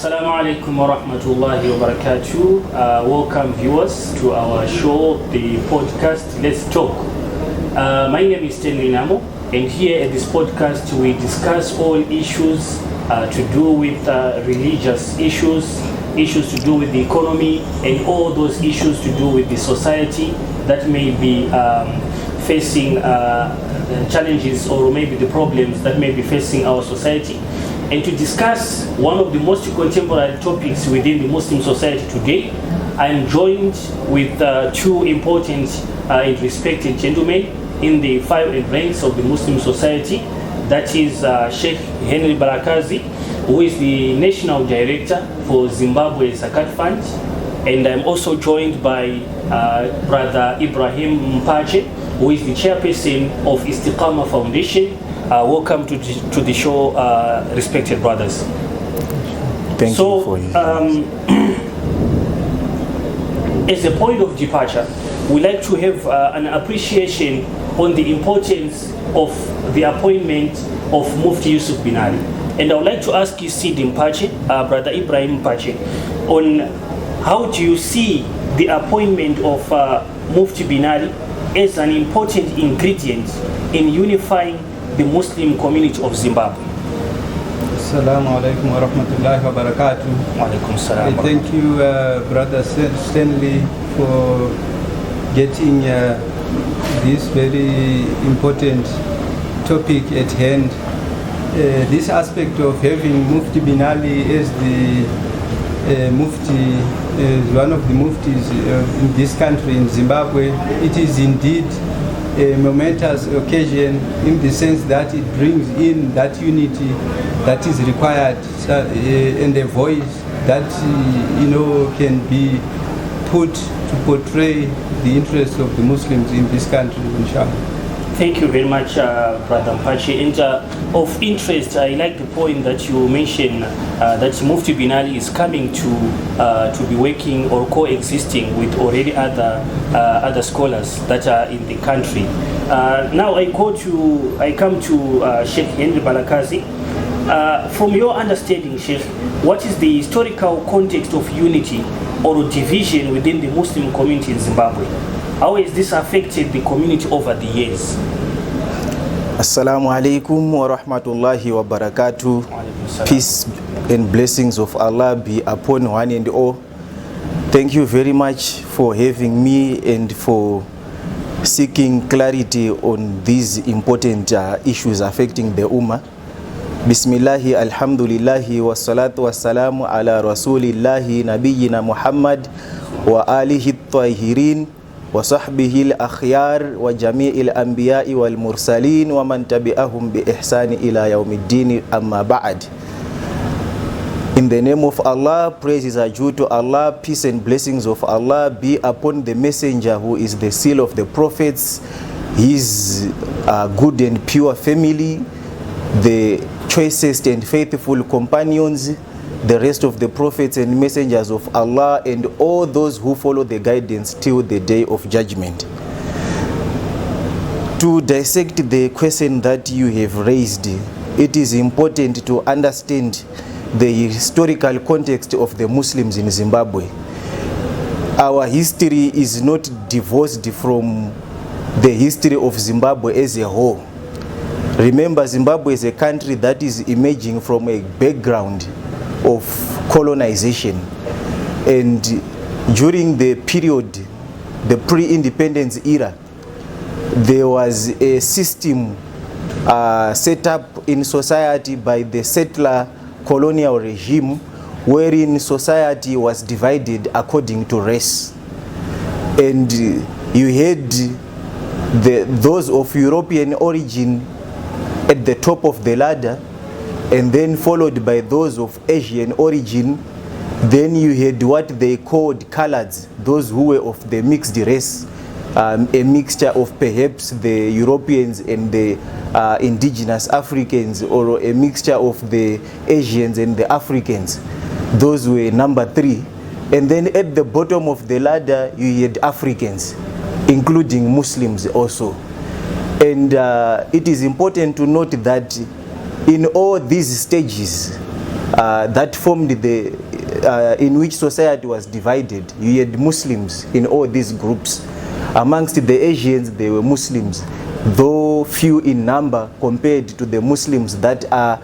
Assalamu alaikum wa rahmatullahi wa barakatuh. Welcome viewers to our show, the podcast Let's Talk. My name is Stanley Namo, and here at this podcast we discuss all issues to do with religious issues to do with the economy, and all those issues to do with the society that may be facing challenges, or maybe the problems that may be facing our society. And to discuss one of the most contemporary topics within the Muslim society today, I am joined with two important and respected gentlemen in the file and ranks of the Muslim society. That is Sheikh Henry Balakazi, who is the National Director for Zimbabwe Zakat Fund. And I'm also joined by Brother Ibrahim Mpache, who is the Chairperson of Istiqama Foundation. Welcome to the show, respected brothers. Thank you for you. As a point of departure, we like to have an appreciation on the importance of the appointment of Mufti Yusuf Bin Ali. And I would like to ask you, Sid Mpache, Brother Ibrahim Mpache, on how do you see the appointment of Mufti Bin Ali as an important ingredient in unifying the Muslim community of Zimbabwe? Assalamu alaikum wa rahmatullahi wa barakatuh. Thank you, Brother Stanley, for getting this very important topic at hand. This aspect of having Mufti Bin Ali as the Mufti, one of the Muftis in this country, in Zimbabwe, it is indeed a momentous occasion in the sense that it brings in that unity that is required, and a voice that can be put to portray the interests of the Muslims in this country, inshallah. Thank you very much, Brother Mpache. And of interest, I like the point that you mentioned that Mufti Bin Ali is coming to be working or coexisting with already other scholars that are in the country. Now I come to Sheikh Henry Balakazi. From your understanding, Sheikh, what is the historical context of unity or division within the Muslim community in Zimbabwe? How has this affected the community over the years? Assalamu alaikum wa rahmatullahi wa barakatuh. Peace and blessings of Allah be upon one and all. Thank you very much for having me and for seeking clarity on these important issues affecting the Ummah. Bismillahi alhamdulillahi wa salatu wa salamu ala rasulillahi nabiyyina Muhammad wa alihi at-tahirin wa sahbihi al-akhyar wa jami'il anbiya'i wal mursalin wa man tabi'ahum bi ihsani ila yawmiddin, amma ba'd. In the name of Allah, praises are due to Allah, peace and blessings of Allah be upon the messenger who is the seal of the prophets, his good and pure family, the choicest and faithful companions, the rest of the prophets and messengers of Allah, and all those who follow the guidance till the day of judgment. To dissect the question that you have raised, it is important to understand the historical context of the Muslims in Zimbabwe. Our history is not divorced from the history of Zimbabwe as a whole. Remember, Zimbabwe is a country that is emerging from a background of colonization, and during the period, the pre-independence era, there was a system set up in society by the settler colonial regime, wherein society was divided according to race, and you had those of European origin at the top of the ladder, and then followed by those of Asian origin. Then you had what they called coloreds, those who were of the mixed race, a mixture of perhaps the Europeans and the indigenous Africans, or a mixture of the Asians and the Africans. Those were number 3. And then at the bottom of the ladder you had Africans, including Muslims also. And it is important to note that in all these stages, that formed in which society was divided. You had Muslims in all these groups. Amongst the Asians, there were Muslims, though few in number compared to the Muslims that are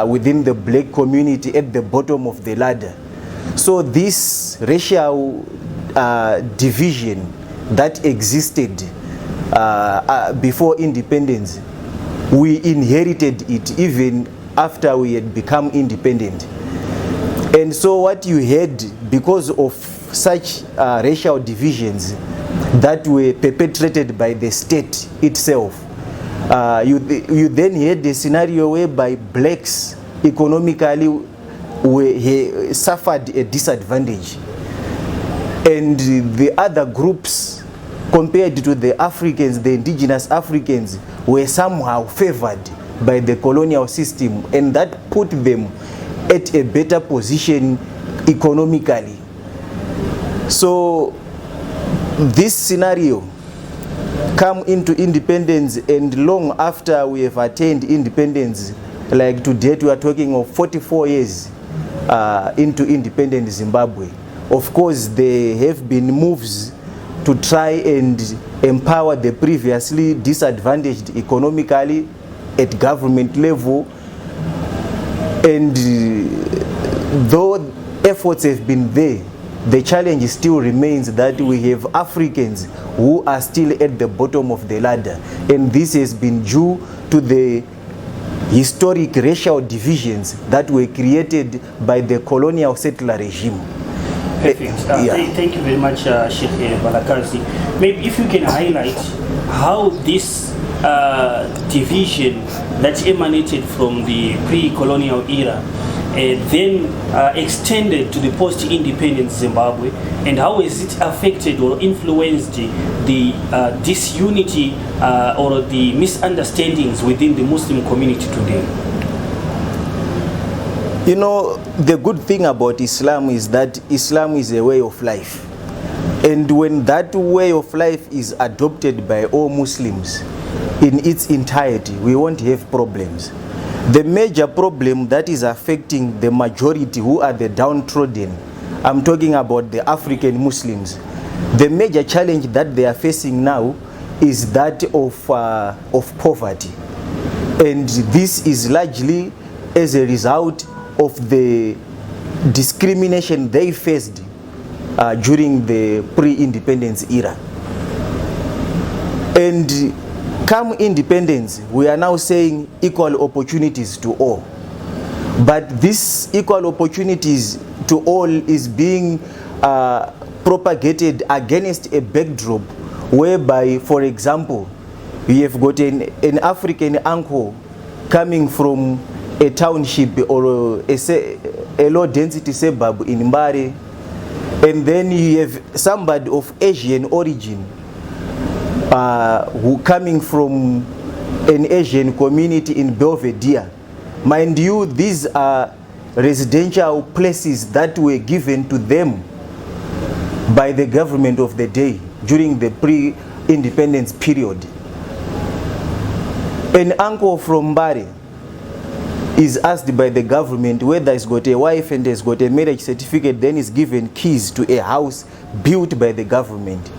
within the black community at the bottom of the ladder. So this racial division that existed before independence, we inherited it even after we had become independent. And so what you had, because of such racial divisions that were perpetrated by the state itself, you then had a scenario whereby blacks economically suffered a disadvantage, and the other groups, compared to the Africans, the indigenous Africans, were somehow favored by the colonial system, and that put them at a better position economically. So this scenario come into independence, and long after we have attained independence, like to date we are talking of 44 years into independent Zimbabwe. Of course, there have been moves to try and empower the previously disadvantaged economically at government level, and though efforts have been there, the challenge still remains that we have Africans who are still at the bottom of the ladder, and this has been due to the historic racial divisions that were created by the colonial settler regime. Perfect. Thank you very much, Sheikh Balakazi. Maybe if you can highlight how this division that emanated from the pre-colonial era then extended to the post-independent Zimbabwe, and how has it affected or influenced the disunity or the misunderstandings within the Muslim community today? You know, the good thing about Islam is that Islam is a way of life, and when that way of life is adopted by all Muslims in its entirety, we won't have problems. The major problem that is affecting the majority who are the downtrodden, I'm talking about the African Muslims, the major challenge that they are facing now is that of poverty. And this is largely as a result of the discrimination they faced during the pre-independence era. And come independence, we are now saying equal opportunities to all. But this equal opportunities to all is being propagated against a backdrop whereby, for example, we have got an African uncle coming from a township or a low density suburb in Mbare, and then you have somebody of Asian origin who coming from an Asian community in Belvedere. Mind you, these are residential places that were given to them by the government of the day during the pre-independence period. An uncle from Mbare is asked by the government whether he's got a wife and has got a marriage certificate, then is given keys to a house built by the government.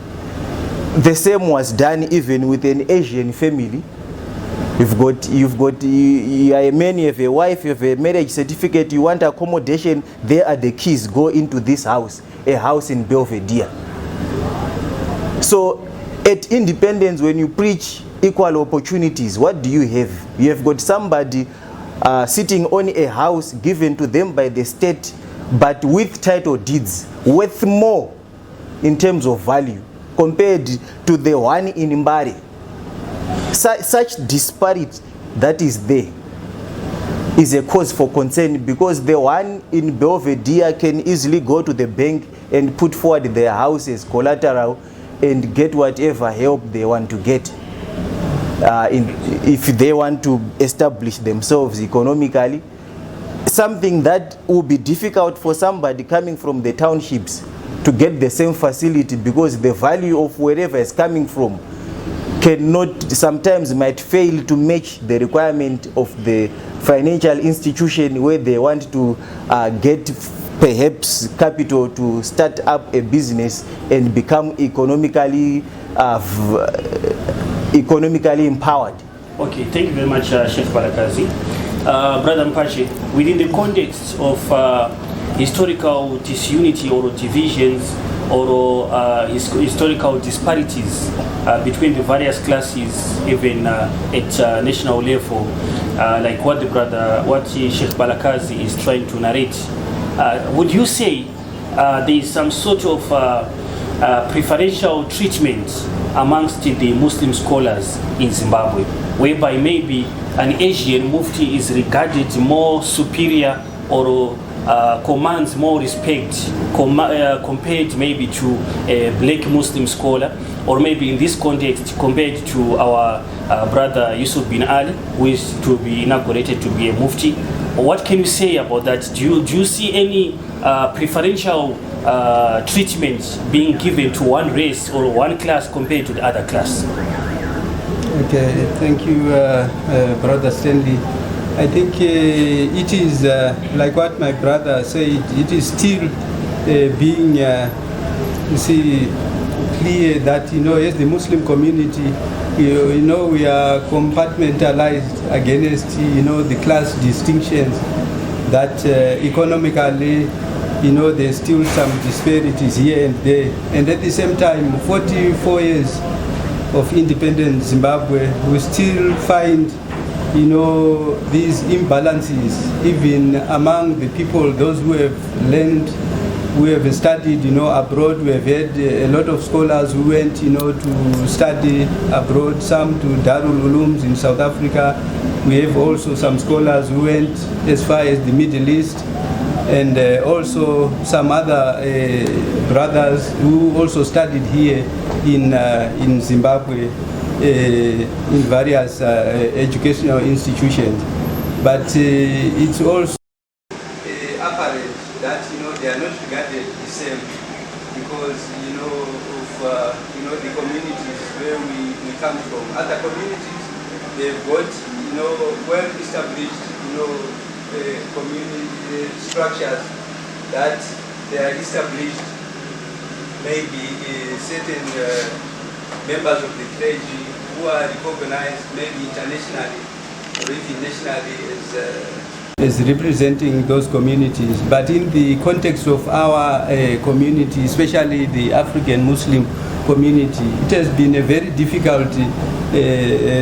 The same was done even with an Asian family. You are a man, you have a wife, you have a marriage certificate, you want accommodation, there are the keys, go into this house, a house in Belvedere. So at independence, when you preach equal opportunities, what do you have? You have got somebody sitting on a house given to them by the state, but with title deeds worth more in terms of value compared to the one in Mbare. Such disparity that is there is a cause for concern, because the one in Belvedere can easily go to the bank and put forward their house as collateral and get whatever help they want to get if they want to establish themselves economically. Something that will be difficult for somebody coming from the townships to get the same facility, because the value of wherever is coming from sometimes might fail to match the requirement of the financial institution where they want to get perhaps capital to start up a business and become economically empowered. Okay, thank you very much, Sheikh Balakazi. Brother Mpache, within the context of historical disunity or divisions or historical disparities between the various classes, even at national level, like what Sheikh Balakazi is trying to narrate, would you say there is some sort of preferential treatment amongst the Muslim scholars in Zimbabwe, whereby maybe an Asian mufti is regarded more superior or commands more respect compared maybe to a black Muslim scholar, or maybe in this context compared to our brother Yusuf bin Ali, who is to be inaugurated to be a mufti? What can you say about that? Do you see any preferential treatment being given to one race or one class compared to the other class? Okay, thank you, Brother Stanley. I think it is, like what my brother said, it is still being, clear that, as the Muslim community, we are compartmentalized against, the class distinctions that economically, there's still some disparities here and there. And at the same time, 44 years of independent Zimbabwe, we still find these imbalances even among the people, those who have learned, who have studied abroad. We have had a lot of scholars who went to study abroad, some to Darul Ulooms in South Africa. We have also some scholars who went as far as the Middle East, and also some other brothers who also studied here in Zimbabwe in various educational institutions. But it's also apparent that they are not regarded the same because of the communities where we come from. Other communities, they've got well established community structures that they are established, maybe certain members of the clergy who are recognized maybe internationally or even nationally as representing those communities. But in the context of our community, especially the African Muslim community, it has been a very difficult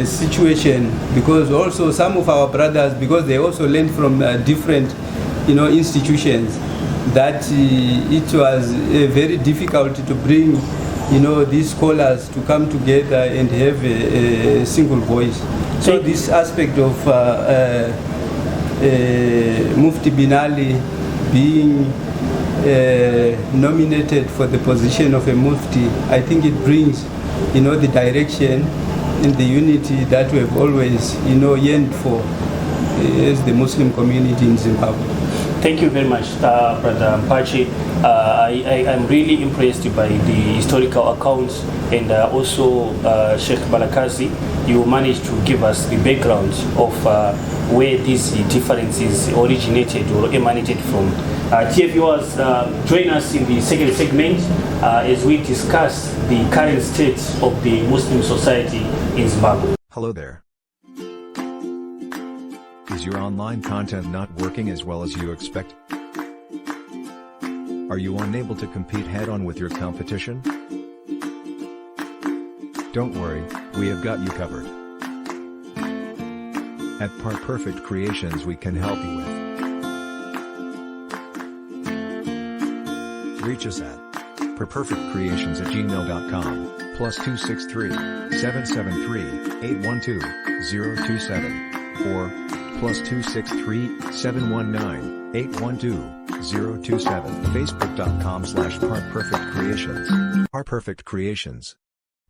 situation, because also some of our brothers, because they also learned from different institutions, that it was very difficult to bring these scholars to come together and have a single voice. So this aspect of Mufti bin Ali being nominated for the position of a Mufti, I think it brings the direction and the unity that we have always yearned for as the Muslim community in Zimbabwe. Thank you very much, Brother Mpache. I'm really impressed by the historical accounts, and also Sheikh Balakazi, you managed to give us the background of where these differences originated or emanated from. Dear viewers, join us in the second segment as we discuss the current state of the Muslim society in Zimbabwe. Hello there. Is your online content not working as well as you expect? Are you unable to compete head-on with your competition? Don't worry, we have got you covered. At ParPerfect Creations we can help you with. Reach us at parperfectcreations@gmail.com, +263 773 812 027, or +263 719 812 027. Facebook.com/ParPerfectCreations. ParPerfect Creations.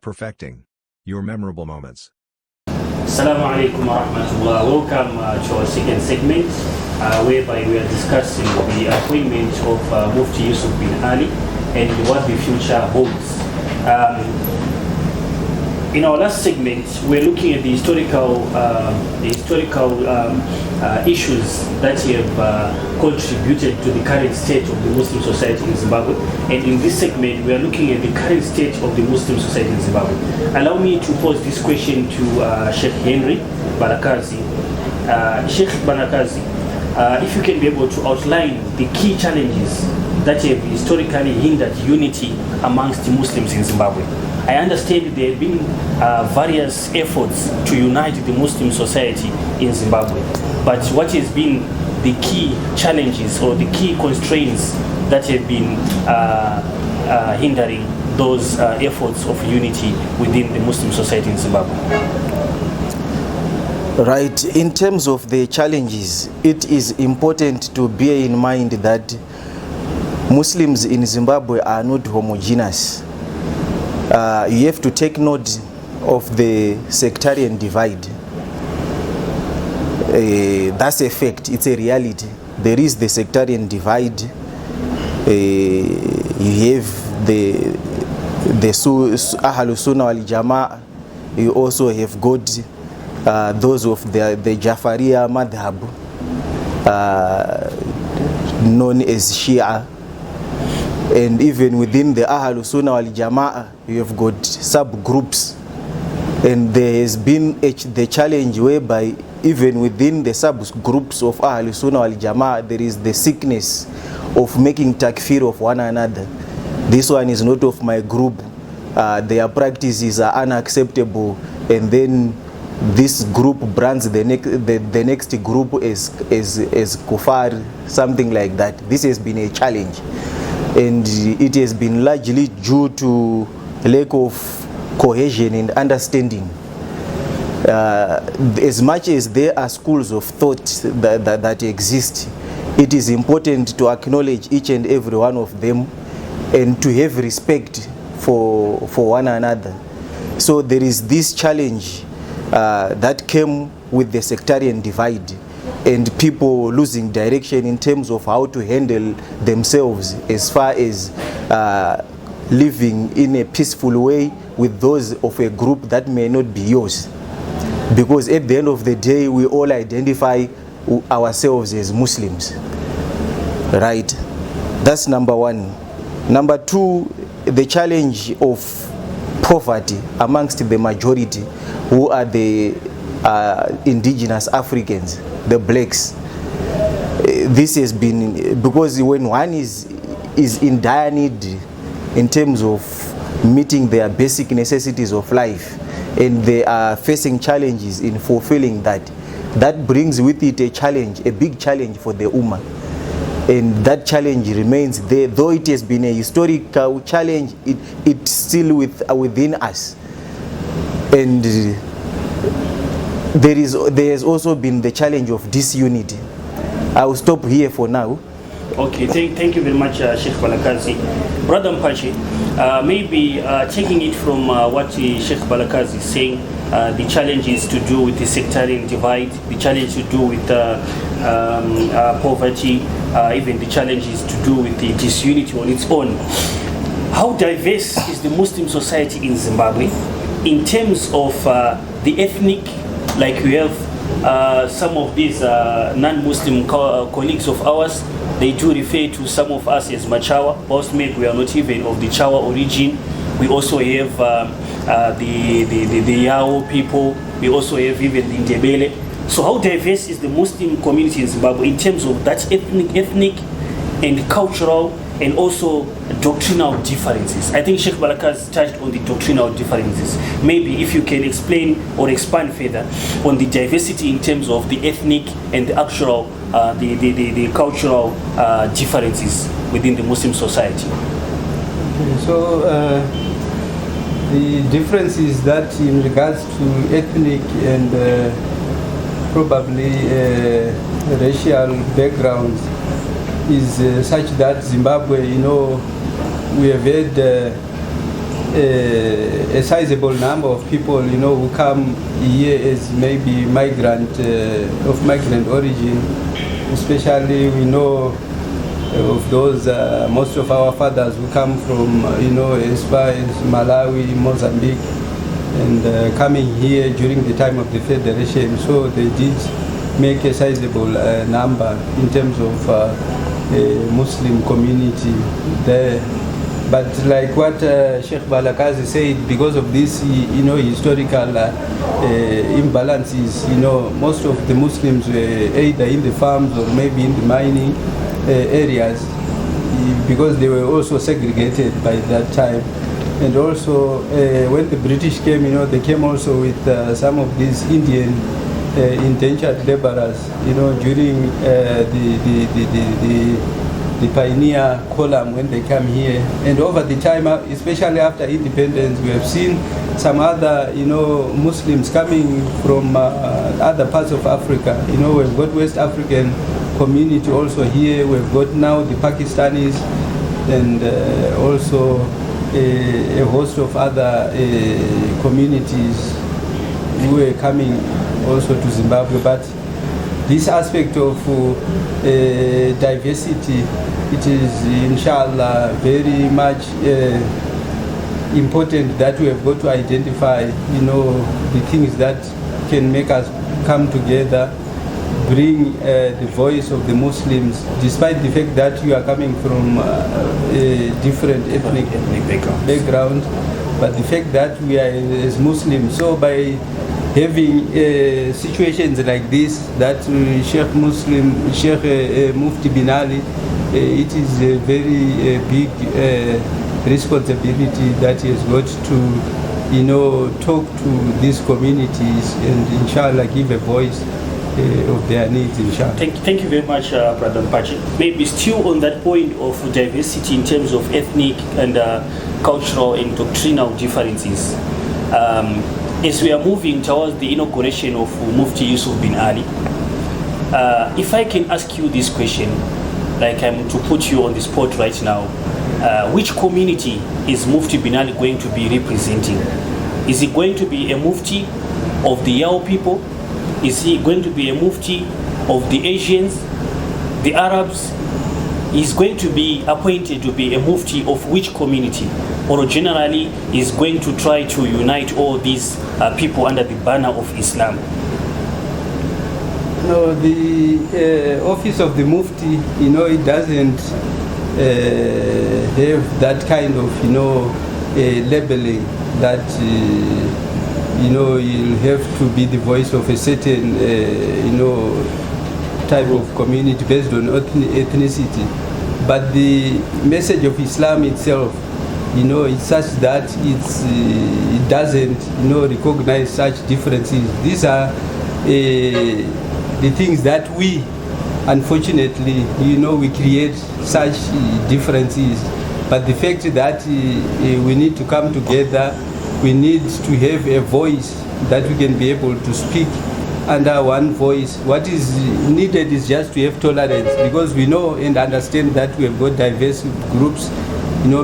Perfecting your memorable moments. Assalamu alaikum wa rahmatullah. Welcome to our second segment, whereby we are discussing the appointment of Mufti Yusuf bin Ali and what the future holds. in our last segment, we're looking at the historical issues that have contributed to the current state of the Muslim society in Zimbabwe. And in this segment, we are looking at the current state of the Muslim society in Zimbabwe. Allow me to pose this question to Sheikh Henry Balakazi. Sheikh Balakazi, if you can be able to outline the key challenges that have historically hindered unity amongst the Muslims in Zimbabwe. I understand there have been various efforts to unite the Muslim society in Zimbabwe, but what has been the key challenges or the key constraints that have been hindering those efforts of unity within the Muslim society in Zimbabwe? Right. In terms of the challenges, it is important to bear in mind that Muslims in Zimbabwe are not homogeneous. You have to take note of the sectarian divide. That's a fact, it's a reality. There is the sectarian divide. You have the Ahlus Sunnah wal Jama'ah. You also have got those of the Jafariya Madhab, known as Shia. And even within the Ahlus Sunnah wal Jama'ah, you have got subgroups. And there has been the challenge whereby even within the subgroups of Ahlus Sunnah wal Jama'ah, there is the sickness of making takfir of one another. This one is not of my group. Their practices are unacceptable. And then this group brands the next group as kufar, something like that. This has been a challenge. And it has been largely due to lack of cohesion and understanding. As much as there are schools of thought that exist, it is important to acknowledge each and every one of them and to have respect for one another. So there is this challenge that came with the sectarian divide and people losing direction in terms of how to handle themselves as far as living in a peaceful way with those of a group that may not be yours. Because at the end of the day, we all identify ourselves as Muslims, right? That's number one. Number two, the challenge of poverty amongst the majority, who are the indigenous Africans, the blacks. This has been because when one is in dire need in terms of meeting their basic necessities of life, and they are facing challenges in fulfilling that brings with it a challenge, a big challenge for the Ummah. And that challenge remains there. Though it has been a historical challenge, it's still within us. And there has also been the challenge of disunity. I will stop here for now. Okay, thank you very much, Sheikh Balakazi. Brother Mpachi, maybe taking it from what Sheikh Balakazi is saying, the challenges to do with the sectarian divide, the challenge to do with poverty, even the challenges to do with the disunity on its own. How diverse is the Muslim society in Zimbabwe in terms of the ethnic, like we have some of these non-Muslim colleagues of ours, they do refer to some of us as Machawa, whilst maybe we are not even of the Chawa origin. We also have the Yao people, we also have even the Ndebele. So how diverse is the Muslim community in Zimbabwe in terms of that ethnic and cultural and also doctrinal differences? I think Sheikh Balakazi touched on the doctrinal differences. Maybe if you can explain or expand further on the diversity in terms of the ethnic and the actual, the cultural differences within the Muslim society. Okay, so the difference is that in regards to ethnic and probably racial backgrounds is such that Zimbabwe, we have had a sizable number of people, who come here as maybe of migrant origin. Especially we know of those, most of our fathers who come from, as far as Malawi, Mozambique, and coming here during the time of the Federation. So they did make a sizable number in terms of a Muslim community there. But like what Sheikh Balakazi said, because of this, historical imbalances, most of the Muslims were either in the farms or maybe in the mining areas, because they were also segregated by that time. And also, when the British came, they came also with some of these Indian indentured laborers, during the pioneer column when they come here. And over the time, especially after independence, we have seen some other, Muslims coming from other parts of Africa. We've got West African community also here. We've got now the Pakistanis, and also a host of other communities who were coming also to Zimbabwe. But this aspect of diversity, it is inshallah very much important that we have got to identify, the things that can make us come together, bring the voice of the Muslims, despite the fact that you are coming from a different ethnic background, but the fact that we are as Muslims. So by having situations like this, that Sheikh Mufti bin Ali, it is a very big responsibility that he has got to, talk to these communities and inshallah give a voice of their needs, inshallah. Thank you very much, Brother Mpache. Maybe still on that point of diversity in terms of ethnic and cultural and doctrinal differences. As we are moving towards the inauguration of Mufti Yusuf bin Ali, if I can ask you this question, like I'm to put you on the spot right now, which community is Mufti bin Ali going to be representing? Is he going to be a Mufti of the Yao people? Is he going to be a Mufti of the Asians, the Arabs? Is going to be appointed to be a Mufti of which community? Or generally is going to try to unite all these people under the banner of Islam? No, the office of the Mufti, it doesn't have that kind of, labeling that, you'll have to be the voice of a certain, type of community based on ethnicity. But the message of Islam itself, it's such that it doesn't, recognize such differences. These are the things that we, unfortunately, we create such differences. But the fact that we need to come together, we need to have a voice that we can be able to speak under one voice. What is needed is just to have tolerance, because we know and understand that we have got diverse groups,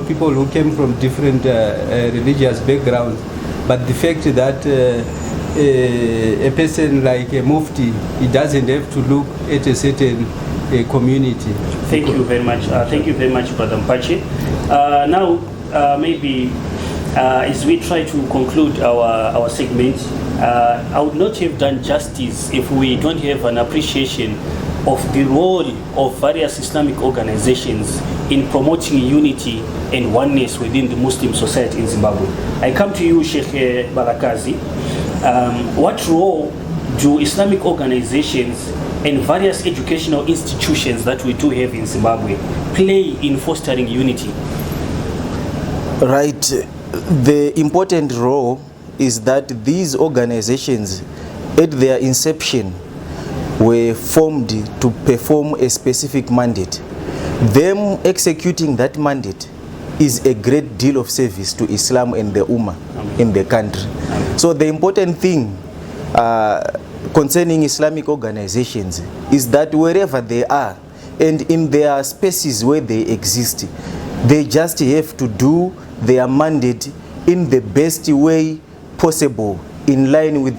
people who came from different religious backgrounds. But the fact that a person like a Mufti, he doesn't have to look at a certain community. Thank you very much. Thank you very much, Brother Mpache. Now, maybe as we try to conclude our segment, I would not have done justice if we don't have an appreciation of the role of various Islamic organizations in promoting unity and oneness within the Muslim society in Zimbabwe. I come to you, Sheikh Balakazi. What role do Islamic organizations and various educational institutions that we do have in Zimbabwe play in fostering unity? Right. The important role is that these organizations, at their inception, were formed to perform a specific mandate. Them executing that mandate is a great deal of service to Islam and the Ummah in the country. So the important thing concerning Islamic organizations is that wherever they are and in their spaces where they exist, they just have to do their mandate in the best way possible, in line with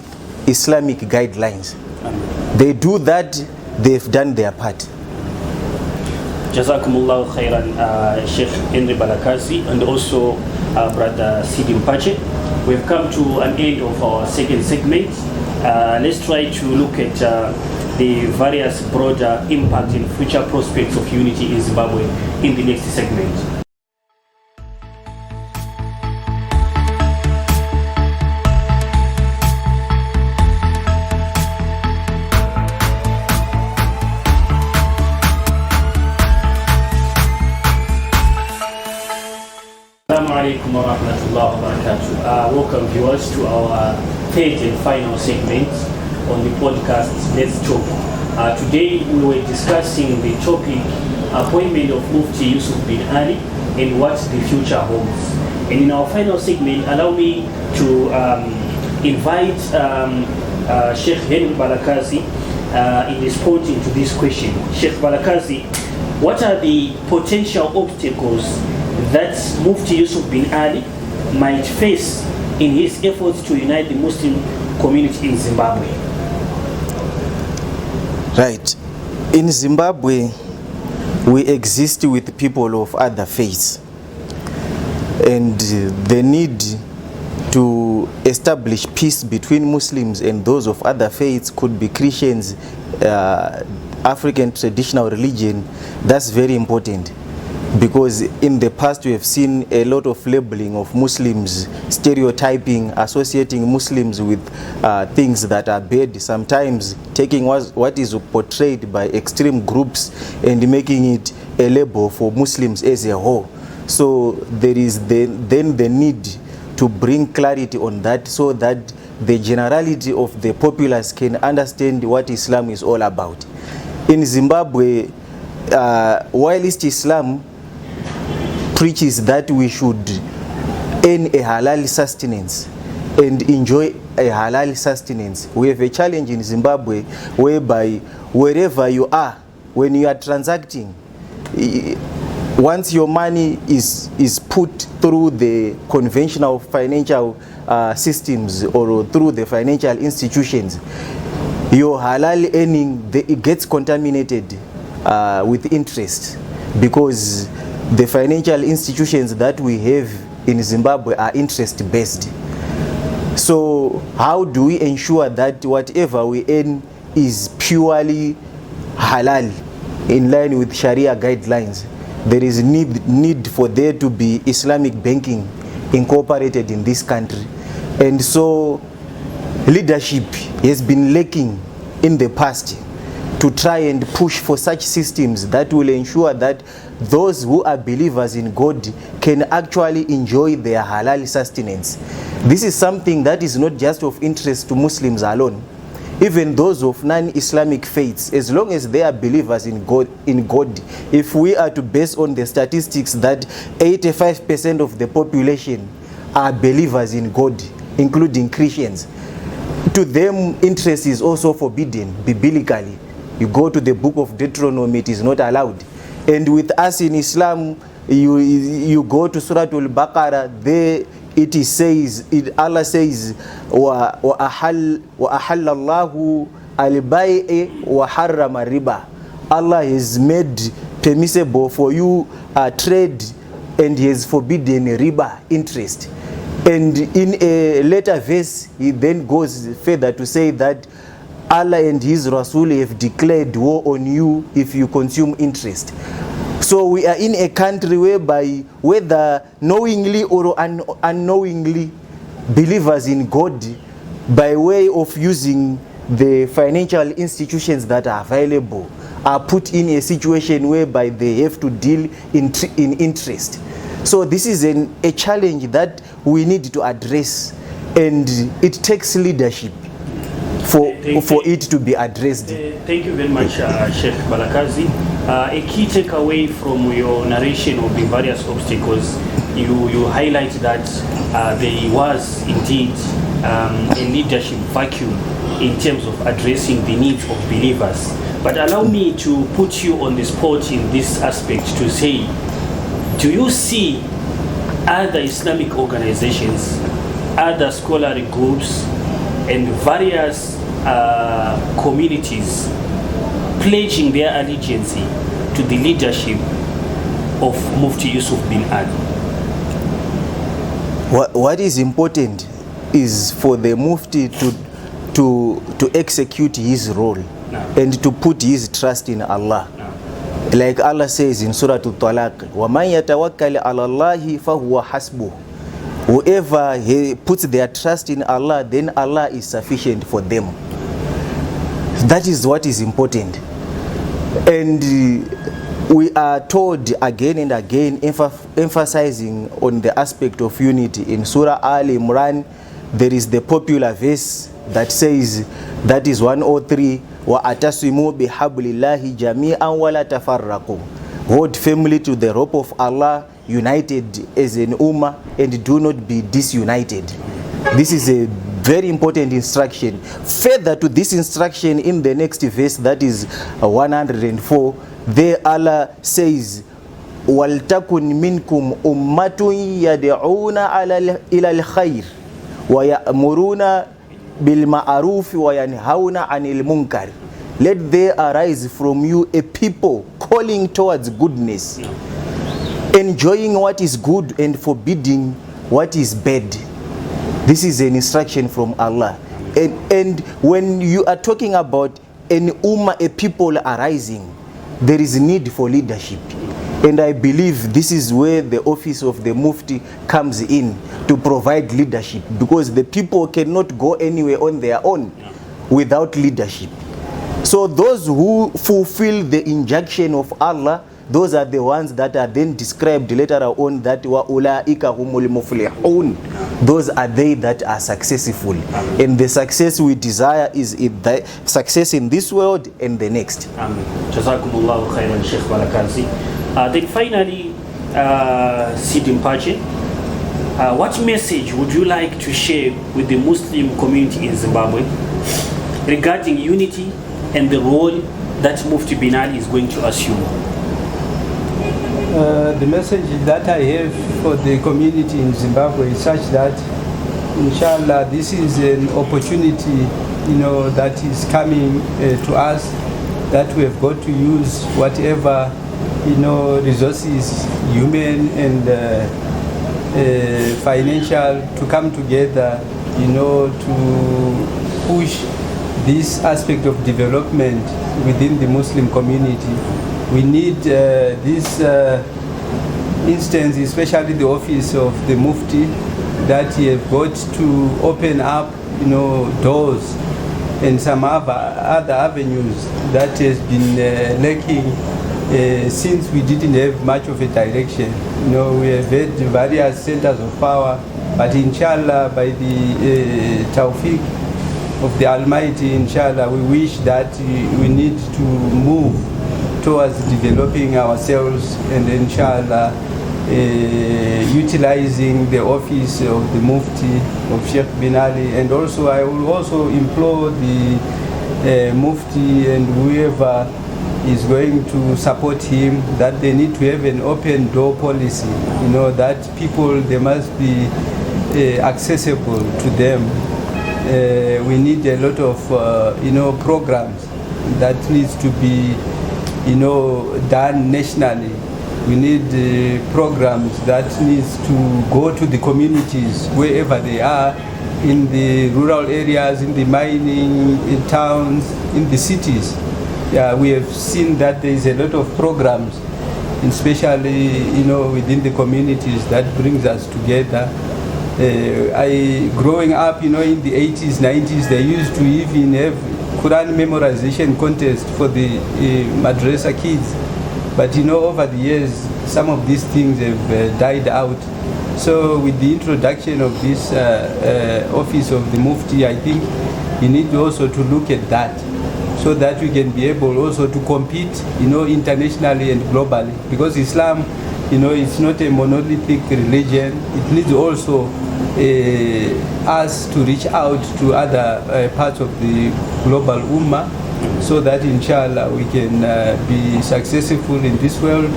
Islamic guidelines. They do that, they've done their part. Jazakumullahu khairan, Sheikh Henry Balakazi, and also Brother Sidi Mpache. we've come to an end of our second segment. Let's try to look at the various broader impact and future prospects of unity in Zimbabwe in the next segment. Assalamualaikum warahmatullahi wabarakatuh. Welcome viewers to our third and final segment on the podcast Let's Talk. Today we were discussing the topic appointment of Mufti Yusuf bin Ali and what the future holds. And in our final segment, allow me to invite Sheikh Henry Balakazi in responding to this question. Sheikh Balakazi, what are the potential obstacles that Mufti Yusuf bin Ali might face in his efforts to unite the Muslim community in Zimbabwe? Right. In Zimbabwe, we exist with people of other faiths, and the need to establish peace between Muslims and those of other faiths, could be Christians, African traditional religion. That's very important, because in the past we have seen a lot of labeling of Muslims, stereotyping, associating Muslims with things that are bad, sometimes taking what is portrayed by extreme groups and making it a label for Muslims as a whole. So there is then the need to bring clarity on that, so that the generality of the populace can understand what Islam is all about. In Zimbabwe, whilst Islam preaches that we should earn a halal sustenance and enjoy a halal sustenance, we have a challenge in Zimbabwe whereby wherever you are, when you are transacting, once your money is put through the conventional financial systems or through the financial institutions, your halal earning, it gets contaminated with interest, because the financial institutions that we have in Zimbabwe are interest-based. So how do we ensure that whatever we earn is purely halal, in line with Sharia guidelines? There is need for there to be Islamic banking incorporated in this country. And so leadership has been lacking in the past to try and push for such systems that will ensure that those who are believers in God can actually enjoy their halal sustenance. This is something that is not just of interest to Muslims alone. Even those of non-Islamic faiths, as long as they are believers in God, if we are to base on the statistics that 85% of the population are believers in God, including Christians, to them interest is also forbidden biblically. You go to the book of Deuteronomy, it is not allowed. And with us in Islam, you go to Surah Al-Baqarah, there it says, Allah says, وَأَحَلَّ اللَّهُ الْبَيْءَ وَحَرَّمَ الرِّبَى. Allah has made permissible for you trade, and He has forbidden riba, interest. And in a later verse, He then goes further to say that Allah and His Rasul have declared war on you if you consume interest. So we are in a country whereby, whether knowingly or unknowingly, believers in God, by way of using the financial institutions that are available, are put in a situation whereby they have to deal in interest. So this is a challenge that we need to address, and it takes leadership for it to be addressed. Thank you very much, Sheikh Balakazi. A key takeaway from your narration of the various obstacles, you highlight that there was indeed a leadership vacuum in terms of addressing the needs of believers. But allow me to put you on the spot in this aspect to say, do you see other Islamic organizations, other scholarly groups, and various communities pledging their allegiance to the leadership of Mufti Yusuf bin Ali? What is important is for the Mufti to execute his role and to put his trust in Allah. Like Allah says in Surah Al-Talaq, وَمَنْ يَتَوَكَّلِ عَلَى اللَّهِ فَهُوَ حَسْبُهُ. Whoever he puts their trust in Allah, then Allah is sufficient for them. That is what is important. And we are told again and again, emphasizing on the aspect of unity. In Surah Al-Imran, there is the popular verse that says, that is 103, وَأَتَصِمُوا بِحَبْلِ اللَّهِ جَمِيعًا وَلَا تَفَرَّقُوا. Hold firmly to the rope of Allah, united as an ummah, and do not be disunited. This is a very important instruction. Further to this instruction, in the next verse, that is 104, there Allah says, وَلْتَكُنْ مِنْكُمْ أُمَّةٌ يَدْعُونَ إِلَى الْخَيْرِ وَيَأْمُرُونَ بِالْمَعْرُوفِ وَيَنْهَوْنَ عَنِ الْمُنْكَرِ. Let there arise from you a people calling towards goodness, enjoying what is good and forbidding what is bad. This is an instruction from Allah. And when you are talking about an ummah, a people arising, there is need for leadership. And I believe this is where the office of the Mufti comes in, to provide leadership, because the people cannot go anywhere on their own without leadership. So those who fulfill the injunction of Allah, those are the ones that are then described later on, that wa ulaika humul muflihun. Those are they that are successful. And the success we desire is the success in this world and the next. Amen. Jazakumullahu khairan, Sheikh Balakazi. Then finally, Sidi Mpache, what message would you like to share with the Muslim community in Zimbabwe regarding unity and the role that Mufti Bin Ali is going to assume? The message that I have for the community in Zimbabwe is such that, inshallah, this is an opportunity, that is coming to us, that we have got to use whatever, resources, human and financial, to come together, to push this aspect of development within the Muslim community. We need this instance, especially the office of the Mufti, that he have got to open up, doors and some other avenues that has been lacking since we didn't have much of a direction. We have had various centers of power, but inshallah, by the tawfiq of the Almighty, inshallah, we wish that we need to move towards developing ourselves and inshallah utilizing the office of the Mufti of Sheikh Bin Ali. And also I will also implore the Mufti and whoever is going to support him, that they need to have an open door policy, that people, they must be accessible to them. We need a lot of programs that needs to be done nationally. We need programs that needs to go to the communities wherever they are, in the rural areas, in the mining, in towns, in the cities. Yeah, we have seen that there is a lot of programs, especially within the communities, that brings us together. Growing up, in the 80s, 90s, they used to even have Quran memorization contest for the madrasa kids. But over the years, some of these things have died out. So with the introduction of this office of the Mufti, I think you need also to look at that, so that we can be able also to compete, internationally and globally. Because Islam, it's not a monolithic religion. It needs also us to reach out to other parts of the global ummah, so that inshallah we can be successful in this world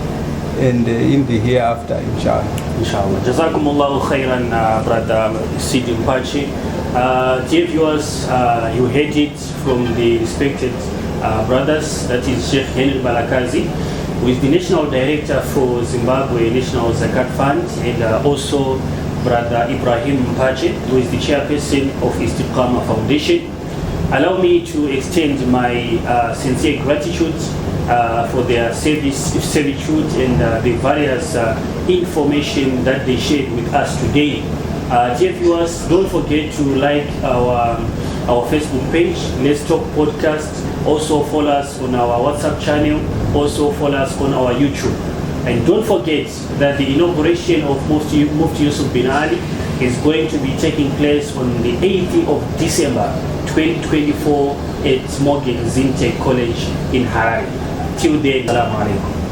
and in the hereafter, inshallah. Inshallah. Jazakumullahu khairan, brother Sidi Mpache. Dear viewers, you heard it from the respected brothers, that is Sheikh Henry Balakazi, who is the National Director for Zimbabwe National Zakat Fund, and also Brother Ibrahim Mpache, who is the chairperson of Istiqama Foundation. Allow me to extend my sincere gratitude for their servitude and the various information that they shared with us today. Dear viewers, don't forget to like our Facebook page, Let's Talk Podcast. Also follow us on our WhatsApp channel. Also follow us on our YouTube. And don't forget that the inauguration of Mufti Yusuf bin Ali is going to be taking place on the 18th of December 2024 at Morgan Zinte College in Harare. Till then, Assalamu alaikum.